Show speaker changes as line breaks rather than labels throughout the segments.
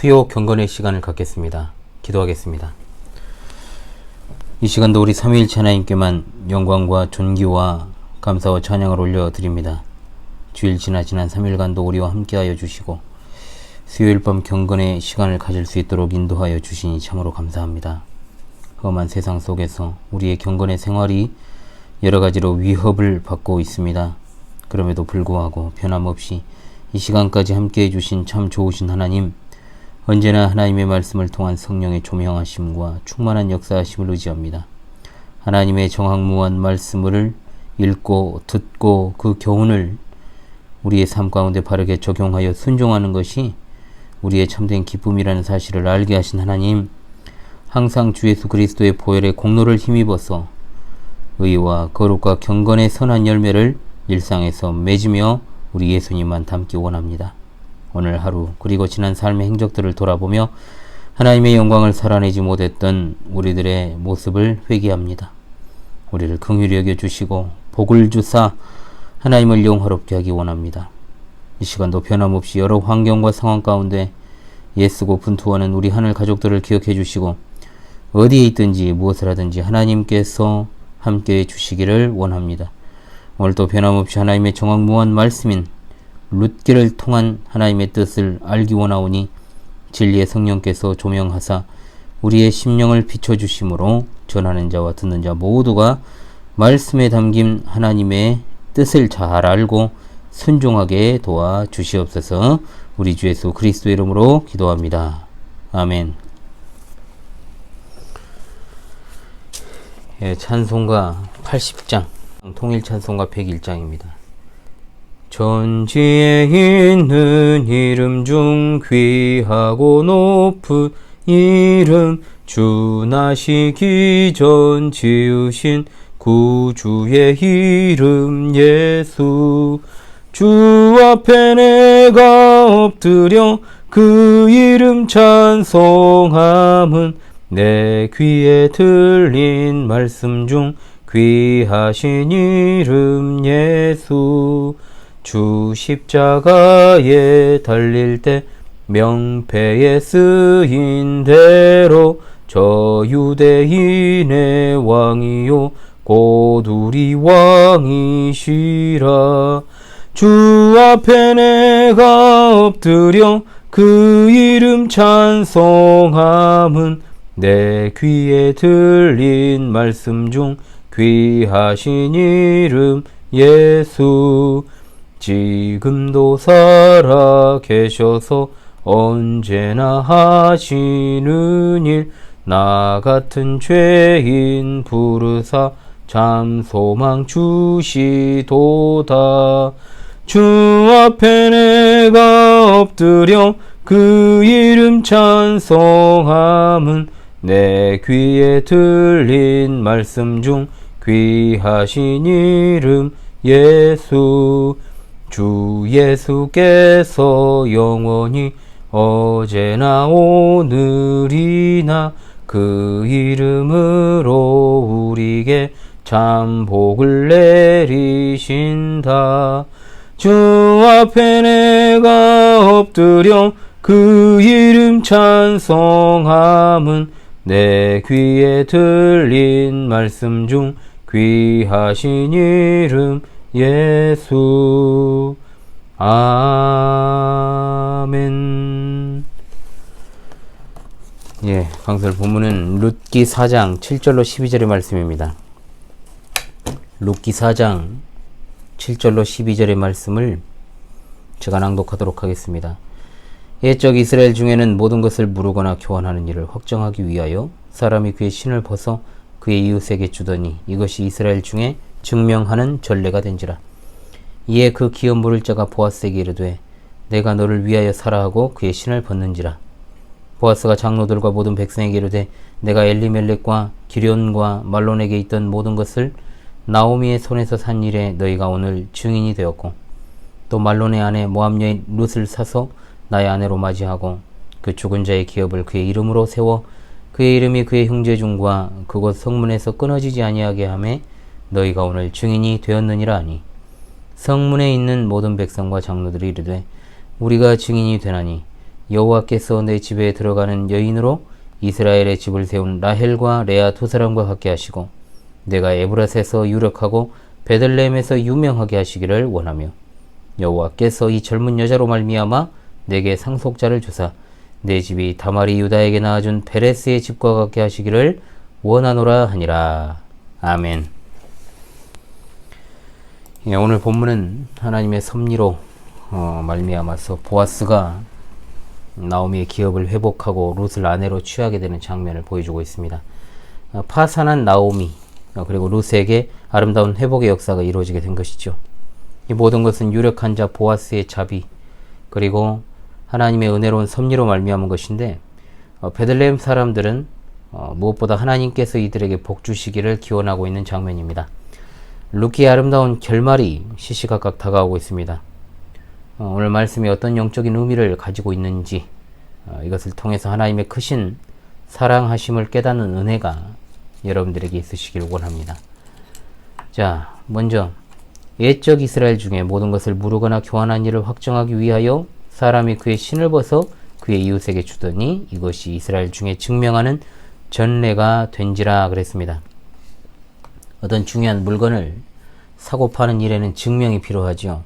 수요 경건의 시간을 갖겠습니다. 기도하겠습니다. 이 시간도 우리 삼위일체 하나님께만 영광과 존귀와 감사와 찬양을 올려드립니다. 주일 지난 3일간도 우리와 함께하여 주시고 수요일 밤 경건의 시간을 가질 수 있도록 인도하여 주시니 참으로 감사합니다. 험한 세상 속에서 우리의 경건의 생활이 여러 가지로 위협을 받고 있습니다. 그럼에도 불구하고 변함없이 이 시간까지 함께해 주신 참 좋으신 하나님, 언제나 하나님의 말씀을 통한 성령의 조명하심과 충만한 역사하심을 의지합니다. 하나님의 정확무한 말씀을 읽고 듣고 그 교훈을 우리의 삶 가운데 바르게 적용하여 순종하는 것이 우리의 참된 기쁨이라는 사실을 알게 하신 하나님, 항상 주 예수 그리스도의 보혈의 공로를 힘입어서 의와 거룩과 경건의 선한 열매를 일상에서 맺으며 우리 예수님만 닮기 원합니다. 오늘 하루 그리고 지난 삶의 행적들을 돌아보며 하나님의 영광을 살아내지 못했던 우리들의 모습을 회개합니다. 우리를 긍휼히 여겨주시고 복을 주사 하나님을 영화롭게 하기 원합니다. 이 시간도 변함없이 여러 환경과 상황 가운데 애쓰고 분투하는 우리 하늘 가족들을 기억해 주시고 어디에 있든지 무엇을 하든지 하나님께서 함께해 주시기를 원합니다. 오늘도 변함없이 하나님의 정확무한 말씀인 룻기를 통한 하나님의 뜻을 알기 원하오니 진리의 성령께서 조명하사 우리의 심령을 비춰주심으로 전하는 자와 듣는 자 모두가 말씀에 담긴 하나님의 뜻을 잘 알고 순종하게 도와주시옵소서. 우리 주 예수 그리스도의 이름으로 기도합니다. 아멘. 찬송가 80장, 통일 찬송가 101장입니다. 전지에 있는 이름 중 귀하고 높은 이름, 주 나시기 전 지으신 구주의 이름 예수. 주 앞에 내가 엎드려 그 이름 찬송함은 내 귀에 들린 말씀 중 귀하신 이름 예수. 주 십자가에 달릴 때 명패에 쓰인 대로 저 유대인의 왕이요 곧 우리 왕이시라. 주 앞에 내가 엎드려 그 이름 찬송함은 내 귀에 들린 말씀 중 귀하신 이름 예수. 지금도 살아 계셔서 언제나 하시는 일, 나 같은 죄인 부르사 참 소망 주시도다. 주 앞에 내가 엎드려 그 이름 찬송함은 내 귀에 들린 말씀 중 귀하신 이름 예수. 주 예수께서 영원히 어제나 오늘이나 그 이름으로 우리에게 참 복을 내리신다. 주 앞에 내가 엎드려 그 이름 찬송함은 내 귀에 들린 말씀 중 귀하신 이름 예수. 아멘. 강설 본문은 룻기 4장 7절로 12절의 말씀입니다. 룻기 4장 7절로 12절의 말씀을 제가 낭독하도록 하겠습니다. 옛적 이스라엘 중에는 모든 것을 무르거나 교환하는 일을 확정하기 위하여 사람이 그의 신을 벗어 그의 이웃에게 주더니 이것이 이스라엘 중에 증명하는 전례가 된지라. 이에 그 기업 물을 자가 보아스에게 이르되 내가 너를 위하여 사라 하고 그의 신을 벗는지라. 보아스가 장로들과 모든 백성에게 이르되 내가 엘리멜렉과 기련과 말론에게 있던 모든 것을 나오미의 손에서 산 일에 너희가 오늘 증인이 되었고 또 말론의 아내 모압 여인 룻을 사서 나의 아내로 맞이하고 그 죽은 자의 기업을 그의 이름으로 세워 그의 이름이 그의 형제 중과 그곳 성문에서 끊어지지 아니하게 하매 너희가 오늘 증인이 되었느니라 하니 성문에 있는 모든 백성과 장로들이 이르되 우리가 증인이 되나니 여호와께서 내 집에 들어가는 여인으로 이스라엘의 집을 세운 라헬과 레아 두 사람과 같게 하시고 내가 에브라스에서 유력하고 베들레헴에서 유명하게 하시기를 원하며 여호와께서 이 젊은 여자로 말미암아 내게 상속자를 주사 내 집이 다말이 유다에게 낳아준 베레스의 집과 같게 하시기를 원하노라 하니라. 아멘. 오늘 본문은 하나님의 섭리로 말미암아서 보아스가 나오미의 기업을 회복하고 룻을 아내로 취하게 되는 장면을 보여주고 있습니다. 파산한 나오미 그리고 룻에게 아름다운 회복의 역사가 이루어지게 된 것이죠. 이 모든 것은 유력한 자 보아스의 자비 그리고 하나님의 은혜로운 섭리로 말미암은 것인데 베들레헴 사람들은 무엇보다 하나님께서 이들에게 복 주시기를 기원하고 있는 장면입니다. 룻기의 아름다운 결말이 시시각각 다가오고 있습니다. 오늘 말씀이 어떤 영적인 의미를 가지고 있는지 이것을 통해서 하나님의 크신 사랑하심을 깨닫는 은혜가 여러분들에게 있으시길 원합니다. 자, 먼저 옛적 이스라엘 중에 모든 것을 무르거나 교환한 일을 확정하기 위하여 사람이 그의 신을 벗어 그의 이웃에게 주더니 이것이 이스라엘 중에 증명하는 전례가 된지라 그랬습니다. 어떤 중요한 물건을 사고 파는 일에는 증명이 필요하죠.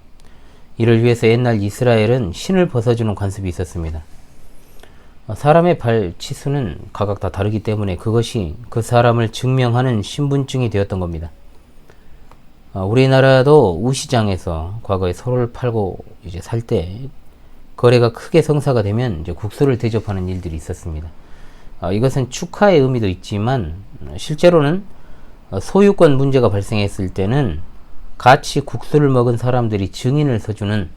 이를 위해서 옛날 이스라엘은 신을 벗어주는 관습이 있었습니다. 사람의 발 치수는 각각 다 다르기 때문에 그것이 그 사람을 증명하는 신분증이 되었던 겁니다. 우리나라도 우시장에서 과거에 소를 팔고 이제 살 때 거래가 크게 성사가 되면 이제 국수를 대접하는 일들이 있었습니다. 이것은 축하의 의미도 있지만 실제로는 소유권 문제가 발생했을 때는 같이 국수를 먹은 사람들이 증인을 서주는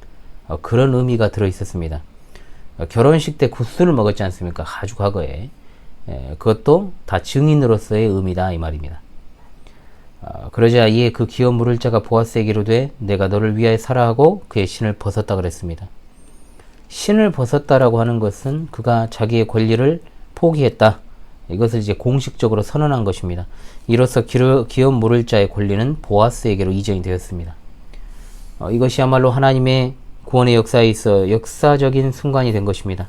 그런 의미가 들어 있었습니다. 결혼식 때 국수를 먹었지 않습니까? 아주 과거에. 그것도 다 증인으로서의 의미다 이 말입니다. 그러자 이에 그 기업 물을 자가 보아스에게로 돼 내가 너를 위하여 살아 하고 그의 신을 벗었다 그랬습니다. 신을 벗었다라고 하는 것은 그가 자기의 권리를 포기했다. 이것을 이제 공식적으로 선언한 것입니다. 이로써 기업 물을 자의 권리는 보아스에게로 이전이 되었습니다. 이것이야말로 하나님의 구원의 역사에 있어 역사적인 순간이 된 것입니다.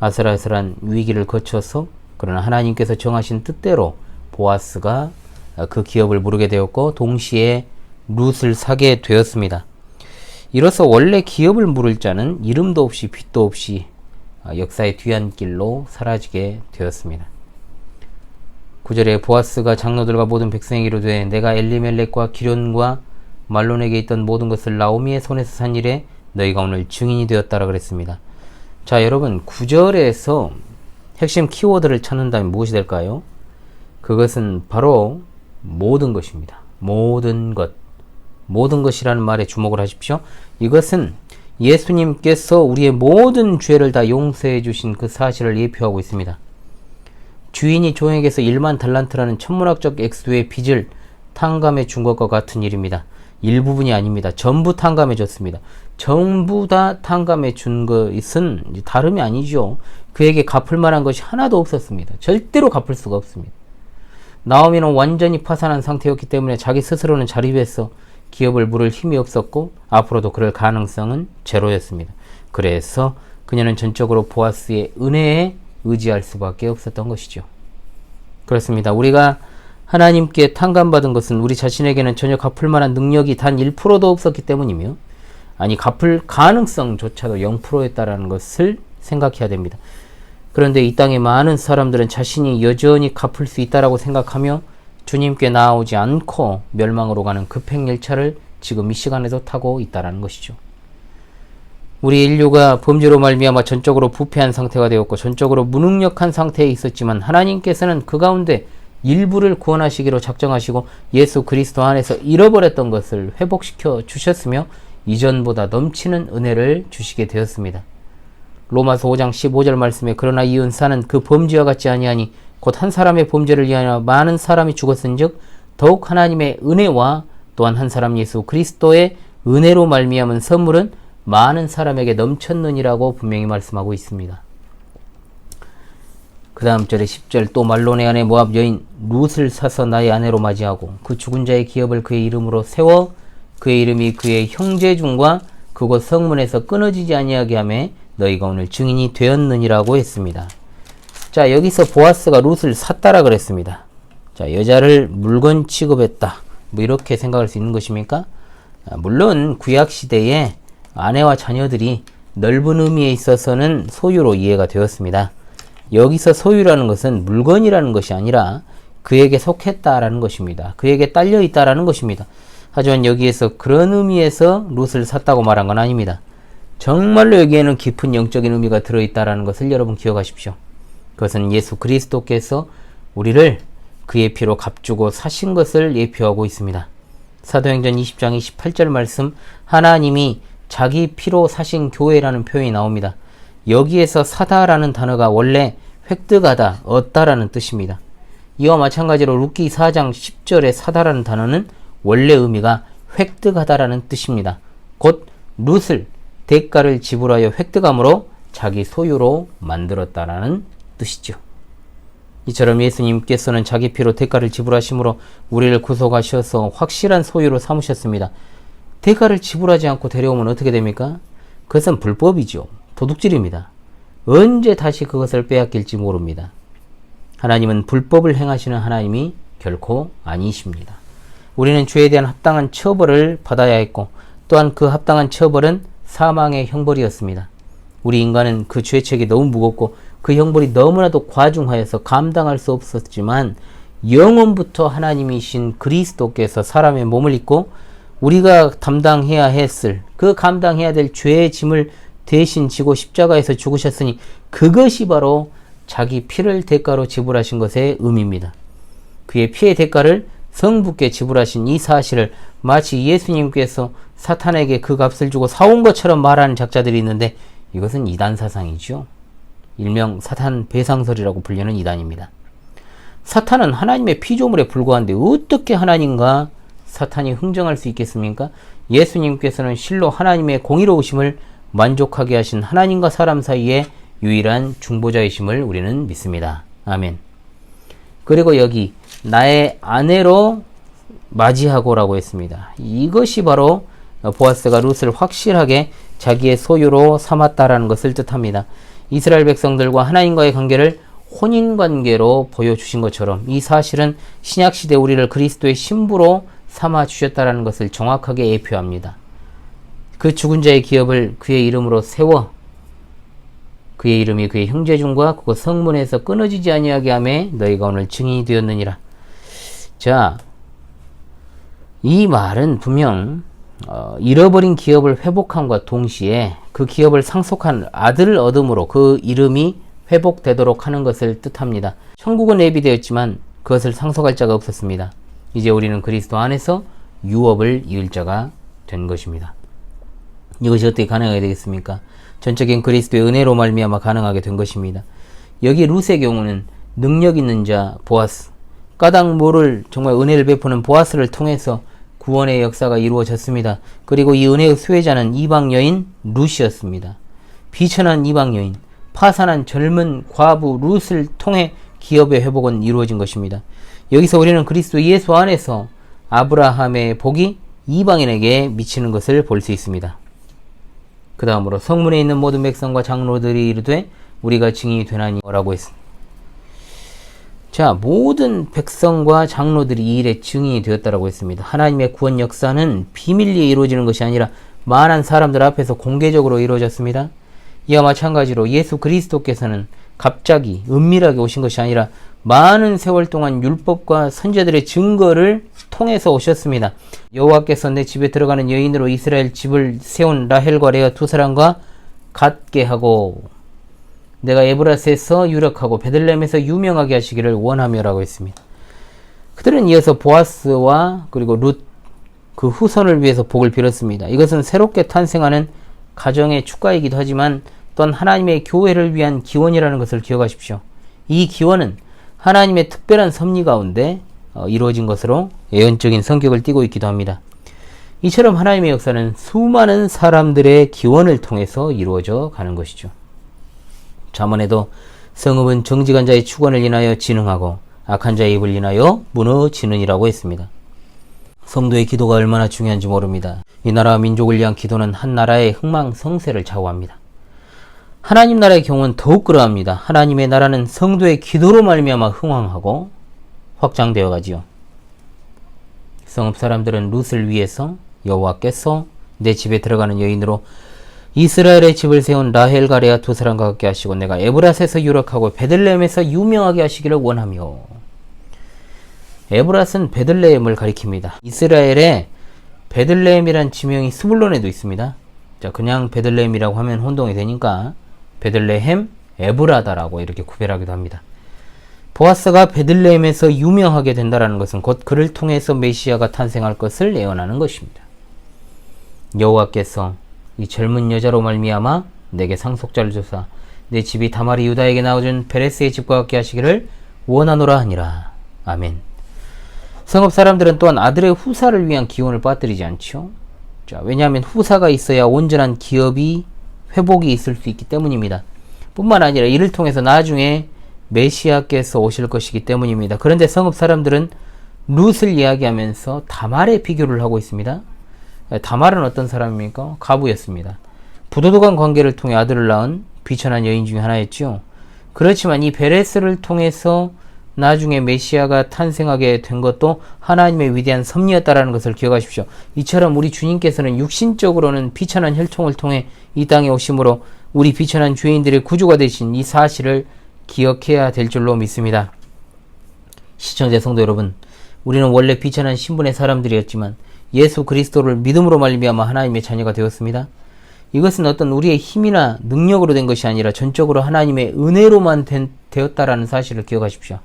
아슬아슬한 위기를 거쳐서 그러나 하나님께서 정하신 뜻대로 보아스가 그 기업을 무르게 되었고 동시에 룻을 사게 되었습니다. 이로써 원래 기업을 물을 자는 이름도 없이 빛도 없이 역사의 뒤안길로 사라지게 되었습니다. 9절에 보아스가 장로들과 모든 백성에게 이르되 내가 엘리멜렉과 기련과 말론에게 있던 모든 것을 나오미의 손에서 산 일에 너희가 오늘 증인이 되었다라 그랬습니다. 자, 여러분 9절에서 핵심 키워드를 찾는다면 무엇이 될까요? 그것은 바로 모든 것입니다. 모든 것. 모든 것이라는 말에 주목을 하십시오. 이것은 예수님께서 우리의 모든 죄를 다 용서해 주신 그 사실을 예표하고 있습니다. 주인이 종에게서 1만 달란트라는 천문학적 액수의 빚을 탕감해 준 것과 같은 일입니다. 일부분이 아닙니다. 전부 탕감해 줬습니다. 전부 다 탕감해 준 것은 다름이 아니죠. 그에게 갚을 만한 것이 하나도 없었습니다. 절대로 갚을 수가 없습니다. 나오미는 완전히 파산한 상태였기 때문에 자기 스스로는 자립해서 기업을 물을 힘이 없었고 앞으로도 그럴 가능성은 제로였습니다. 그래서 그녀는 전적으로 보아스의 은혜에 의지할 수밖에 없었던 것이죠. 그렇습니다. 우리가 하나님께 탕감받은 것은 우리 자신에게는 전혀 갚을 만한 능력이 단 1%도 없었기 때문이며 아니 갚을 가능성조차도 0%였다라는 것을 생각해야 됩니다. 그런데 이 땅의 많은 사람들은 자신이 여전히 갚을 수 있다라고 생각하며 주님께 나아오지 않고 멸망으로 가는 급행열차를 지금 이 시간에도 타고 있다라는 것이죠. 우리 인류가 범죄로 말미암아 전적으로 부패한 상태가 되었고 전적으로 무능력한 상태에 있었지만 하나님께서는 그 가운데 일부를 구원하시기로 작정하시고 예수 그리스도 안에서 잃어버렸던 것을 회복시켜 주셨으며 이전보다 넘치는 은혜를 주시게 되었습니다. 로마서 5장 15절 말씀에 그러나 이 은사는 그 범죄와 같지 아니하니 곧 한 사람의 범죄를 위하여 많은 사람이 죽었은즉 더욱 하나님의 은혜와 또한 한 사람 예수 그리스도의 은혜로 말미암은 선물은 많은 사람에게 넘쳤느니라고 분명히 말씀하고 있습니다. 그 다음 절에 10절 또 말론의 아내 모압 여인 룻을 사서 나의 아내로 맞이하고 그 죽은 자의 기업을 그의 이름으로 세워 그의 이름이 그의 형제 중과 그곳 성문에서 끊어지지 아니하게 하며 너희가 오늘 증인이 되었느니라고 했습니다. 자, 여기서 보아스가 룻을 샀다라 그랬습니다. 자, 여자를 물건 취급했다. 뭐 이렇게 생각할 수 있는 것입니까? 물론 구약 시대에 아내와 자녀들이 넓은 의미에 있어서는 소유로 이해가 되었습니다. 여기서 소유라는 것은 물건이라는 것이 아니라 그에게 속했다라는 것입니다. 그에게 딸려 있다라는 것입니다. 하지만 여기에서 그런 의미에서 룻을 샀다고 말한 건 아닙니다. 정말로 여기에는 깊은 영적인 의미가 들어있다라는 것을 여러분 기억하십시오. 그것은 예수 그리스도께서 우리를 그의 피로 값주고 사신 것을 예표하고 있습니다. 사도행전 20장 28절 말씀, 하나님이 자기 피로 사신 교회라는 표현이 나옵니다. 여기에서 사다라는 단어가 원래 획득하다, 얻다라는 뜻입니다. 이와 마찬가지로 룻기 4장 10절의 사다라는 단어는 원래 의미가 획득하다라는 뜻입니다. 곧 룻을 대가를 지불하여 획득함으로 자기 소유로 만들었다라는 뜻이죠. 이처럼 예수님께서는 자기 피로 대가를 지불하심으로 우리를 구속하셔서 확실한 소유로 삼으셨습니다. 대가를 지불하지 않고 데려오면 어떻게 됩니까? 그것은 불법이죠. 도둑질입니다. 언제 다시 그것을 빼앗길지 모릅니다. 하나님은 불법을 행하시는 하나님이 결코 아니십니다. 우리는 죄에 대한 합당한 처벌을 받아야 했고 또한 그 합당한 처벌은 사망의 형벌이었습니다. 우리 인간은 그 죄책이 너무 무겁고 그 형벌이 너무나도 과중하여서 감당할 수 없었지만 영원부터 하나님이신 그리스도께서 사람의 몸을 입고 우리가 담당해야 했을 그 감당해야 될 죄의 짐을 대신 지고 십자가에서 죽으셨으니 그것이 바로 자기 피를 대가로 지불하신 것의 의미입니다. 그의 피의 대가를 성부께 지불하신 이 사실을 마치 예수님께서 사탄에게 그 값을 주고 사온 것처럼 말하는 작자들이 있는데 이것은 이단 사상이죠. 일명 사탄 배상설이라고 불리는 이단입니다. 사탄은 하나님의 피조물에 불과한데 어떻게 하나님과 사탄이 흥정할 수 있겠습니까? 예수님께서는 실로 하나님의 공의로우심을 만족하게 하신 하나님과 사람 사이의 유일한 중보자이심을 우리는 믿습니다. 아멘. 그리고 여기 나의 아내로 맞이하고라고 했습니다. 이것이 바로 보아스가 룻을 확실하게 자기의 소유로 삼았다라는 것을 뜻합니다. 이스라엘 백성들과 하나님과의 관계를 혼인관계로 보여주신 것처럼 이 사실은 신약시대 우리를 그리스도의 신부로 삼아주셨다라는 것을 정확하게 예표합니다. 그 죽은 자의 기업을 그의 이름으로 세워 그의 이름이 그의 형제중과 그곳 성문에서 끊어지지 아니하게 하매 너희가 오늘 증인이 되었느니라. 자, 이 말은 분명 잃어버린 기업을 회복함과 동시에 그 기업을 상속한 아들을 얻음으로 그 이름이 회복되도록 하는 것을 뜻합니다. 천국은 예비되었지만 그것을 상속할 자가 없었습니다. 이제 우리는 그리스도 안에서 유업을 이을 자가 된 것입니다. 이것이 어떻게 가능하게 되겠습니까? 전적인 그리스도의 은혜로 말미암아 가능하게 된 것입니다. 여기 룻의 경우는 능력 있는 자 보아스, 까닭 모를 정말 은혜를 베푸는 보아스를 통해서 구원의 역사가 이루어졌습니다. 그리고 이 은혜의 수혜자는 이방 여인 룻이었습니다. 비천한 이방 여인, 파산한 젊은 과부 룻을 통해 기업의 회복은 이루어진 것입니다. 여기서 우리는 그리스도 예수 안에서 아브라함의 복이 이방인에게 미치는 것을 볼 수 있습니다. 그 다음으로 성문에 있는 모든 백성과 장로들이 이르되 우리가 증인이 되나니 라고 했습니다. 자, 모든 백성과 장로들이 이 일의 증인이 되었다라고 했습니다. 하나님의 구원 역사는 비밀리에 이루어지는 것이 아니라 많은 사람들 앞에서 공개적으로 이루어졌습니다. 이와 마찬가지로 예수 그리스도께서는 갑자기 은밀하게 오신 것이 아니라 많은 세월 동안 율법과 선지자들의 증거를 통해서 오셨습니다. 여호와께서 내 집에 들어가는 여인으로 이스라엘 집을 세운 라헬과 레아 두 사람과 같게 하고 내가 에브라스에서 유력하고 베들레헴에서 유명하게 하시기를 원하며라고 했습니다. 그들은 이어서 보아스와 그리고 룻 그 후손을 위해서 복을 빌었습니다. 이것은 새롭게 탄생하는 가정의 축가이기도 하지만 또한 하나님의 교회를 위한 기원이라는 것을 기억하십시오. 이 기원은 하나님의 특별한 섭리 가운데 이루어진 것으로 예언적인 성격을 띠고 있기도 합니다. 이처럼 하나님의 역사는 수많은 사람들의 기원을 통해서 이루어져 가는 것이죠. 잠언에도 성읍은 정직한 자의 축원을 인하여 진흥하고 악한 자의 입을 인하여 무너지느니라고 했습니다. 성도의 기도가 얼마나 중요한지 모릅니다. 이 나라와 민족을 위한 기도는 한 나라의 흥망성쇠를 좌우합니다. 하나님 나라의 경우는 더욱 그러합니다. 하나님의 나라는 성도의 기도로 말미암아 흥왕하고 확장되어 가지요. 성읍 사람들은 룻을 위해서 여호와께서 내 집에 들어가는 여인으로 이스라엘의 집을 세운 라헬과 레아 두 사람과 같게 하시고 내가 에브랏에서 유력하고 베들레헴에서 유명하게 하시기를 원하며. 에브랏은 베들레헴을 가리킵니다. 이스라엘에 베들레헴이란 지명이 스불론에도 있습니다. 자, 그냥 베들레헴이라고 하면 혼동이 되니까 베들레헴 에브라다라고 이렇게 구별하기도 합니다. 보아스가 베들레헴에서 유명하게 된다라는 것은 곧 그를 통해서 메시아가 탄생할 것을 예언하는 것입니다. 여호와께서 이 젊은 여자로 말미암아 내게 상속자를 주사 내 집이 다말이 유다에게 낳아준 베레스의 집과 같게 하시기를 원하노라 하니라. 아멘. 성읍 사람들은 또한 아들의 후사를 위한 기원을 빠뜨리지 않죠. 자, 왜냐하면 후사가 있어야 온전한 기업이 회복이 있을 수 있기 때문입니다. 뿐만 아니라 이를 통해서 나중에 메시아께서 오실 것이기 때문입니다. 그런데 성읍 사람들은 룻을 이야기하면서 다말에 비교를 하고 있습니다. 다말은 어떤 사람입니까? 과부였습니다. 부도덕한 관계를 통해 아들을 낳은 비천한 여인 중에 하나였죠. 그렇지만 이 베레스를 통해서 나중에 메시아가 탄생하게 된 것도 하나님의 위대한 섭리였다라는 것을 기억하십시오. 이처럼 우리 주님께서는 육신적으로는 비천한 혈통을 통해 이 땅에 오심으로 우리 비천한 죄인들의 구주가 되신 이 사실을 기억해야 될 줄로 믿습니다. 시청자 성도 여러분, 우리는 원래 비천한 신분의 사람들이었지만 예수 그리스도를 믿음으로 말미암아 하나님의 자녀가 되었습니다. 이것은 어떤 우리의 힘이나 능력으로 된 것이 아니라 전적으로 하나님의 은혜로만 되었다라는 사실을 기억하십시오.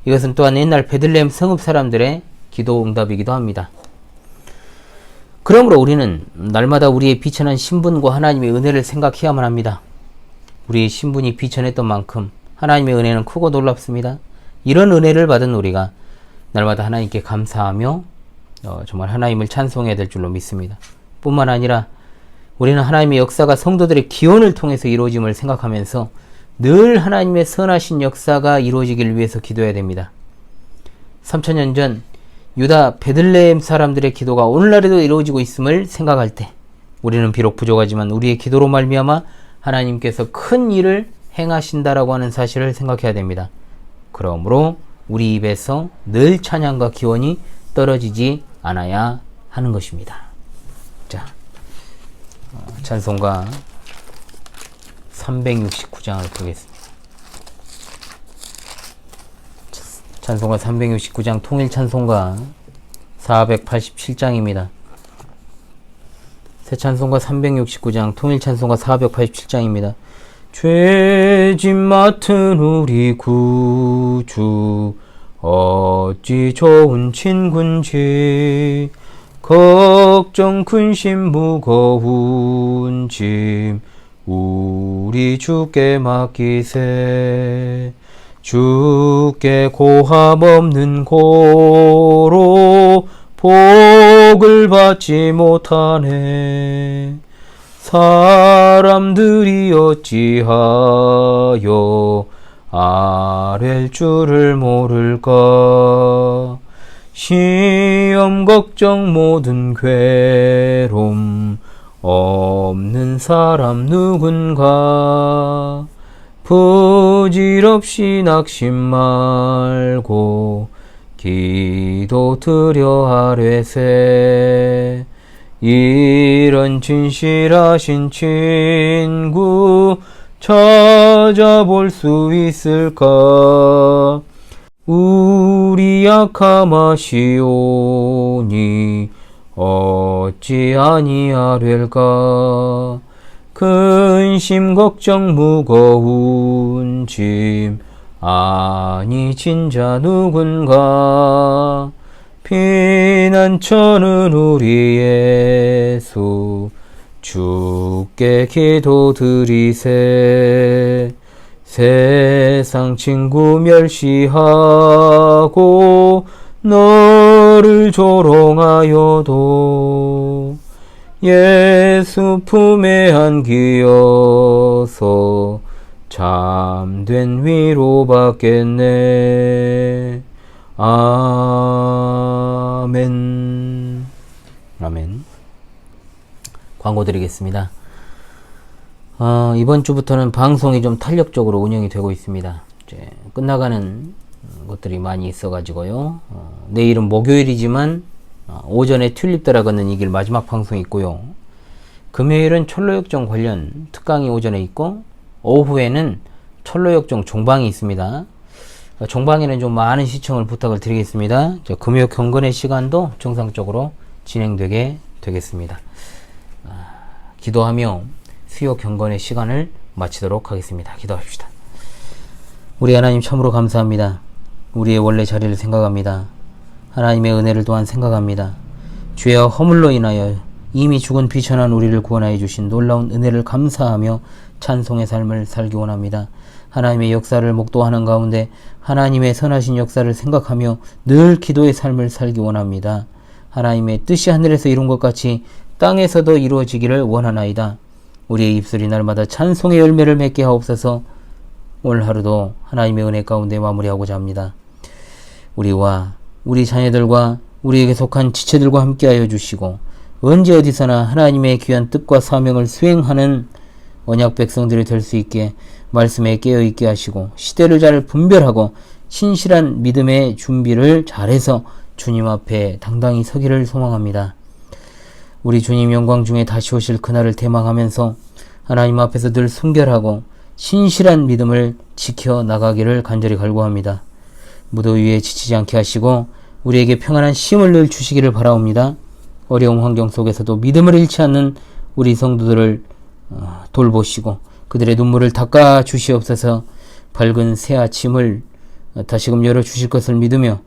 이것은 또한 옛날 베들레헴 성읍 사람들의 기도 응답이기도 합니다. 그러므로 우리는 날마다 우리의 비천한 신분과 하나님의 은혜를 생각해야만 합니다. 우리의 신분이 비천했던 만큼 하나님의 은혜는 크고 놀랍습니다. 이런 은혜를 받은 우리가 날마다 하나님께 감사하며 정말 하나님을 찬송해야 될 줄로 믿습니다. 뿐만 아니라 우리는 하나님의 역사가 성도들의 기원을 통해서 이루어짐을 생각하면서 늘 하나님의 선하신 역사가 이루어지기를 위해서 기도해야 됩니다. 3000년 전 유다 베들레헴 사람들의 기도가 오늘날에도 이루어지고 있음을 생각할 때 우리는 비록 부족하지만 우리의 기도로 말미암아 하나님께서 큰 일을 행하신다라고 하는 사실을 생각해야 됩니다. 그러므로 우리 입에서 늘 찬양과 기원이 떨어지지 않아야 하는 것입니다. 자, 찬송가 369장을 보겠습니다. 찬송가 369장 통일 찬송가 487장입니다. 새 찬송가 369장 통일 찬송가 487장입니다. 죄짐 맡은 우리 구주 어찌 좋은 친군지 걱정 근심 무거운 짐 우리 주께 맡기세. 주께 고함 없는 고로 복을 받지 못하네. 사람들이 어찌하여 아랠 줄을 모를까. 시험 걱정 모든 괴로움 없는 사람 누군가. 부질없이 낙심 말고 기도 드려 하뢰세. 이런 진실하신 친구 찾아볼 수 있을까. 우리 약함하시오니 어찌 아니하랴까. 근심 걱정 무거운 짐 아니 진자 누군가. 피난처는 우리 예수 주께 기도드리세. 세상 친구 멸시하고 너를 조롱하여도 예수 품에 안기어서 참된 위로 받겠네. 아멘. 아멘. 광고 드리겠습니다. 이번 주부터는 방송이 좀 탄력적으로 운영이 되고 있습니다. 이제 끝나가는 것들이 많이 있어가지고요. 내일은 목요일이지만 오전에 튤립더라 걷는 이 길 마지막 방송이 있고요. 금요일은 철로역정 관련 특강이 오전에 있고 오후에는 철로역정 종방이 있습니다. 종방에는 좀 많은 시청을 부탁을 드리겠습니다. 금요 경건의 시간도 정상적으로 진행되게 되겠습니다. 기도하며 수요 경건의 시간을 마치도록 하겠습니다. 기도합시다. 우리 하나님 참으로 감사합니다. 우리의 원래 자리를 생각합니다. 하나님의 은혜를 또한 생각합니다. 죄와 허물로 인하여 이미 죽은 비천한 우리를 구원하여 주신 놀라운 은혜를 감사하며 찬송의 삶을 살기 원합니다. 하나님의 역사를 목도하는 가운데 하나님의 선하신 역사를 생각하며 늘 기도의 삶을 살기 원합니다. 하나님의 뜻이 하늘에서 이룬 것 같이 땅에서도 이루어지기를 원하나이다. 우리의 입술이 날마다 찬송의 열매를 맺게 하옵소서. 오늘 하루도 하나님의 은혜 가운데 마무리하고자 합니다. 우리와 우리 자녀들과 우리에게 속한 지체들과 함께하여 주시고 언제 어디서나 하나님의 귀한 뜻과 사명을 수행하는 언약 백성들이 될 수 있게 말씀에 깨어있게 하시고 시대를 잘 분별하고 신실한 믿음의 준비를 잘해서 주님 앞에 당당히 서기를 소망합니다. 우리 주님 영광 중에 다시 오실 그날을 대망하면서 하나님 앞에서 늘 순결하고 신실한 믿음을 지켜나가기를 간절히 갈구합니다. 무더위에 지치지 않게 하시고 우리에게 평안한 쉼을 늘 주시기를 바라옵니다. 어려운 환경 속에서도 믿음을 잃지 않는 우리 성도들을 돌보시고 그들의 눈물을 닦아 주시옵소서. 밝은 새 아침을 다시금 열어주실 것을 믿으며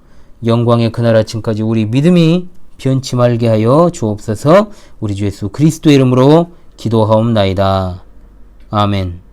영광의 그날 아침까지 우리 믿음이 변치 말게 하여 주옵소서. 우리 주 예수 그리스도의 이름으로 기도하옵나이다. 아멘.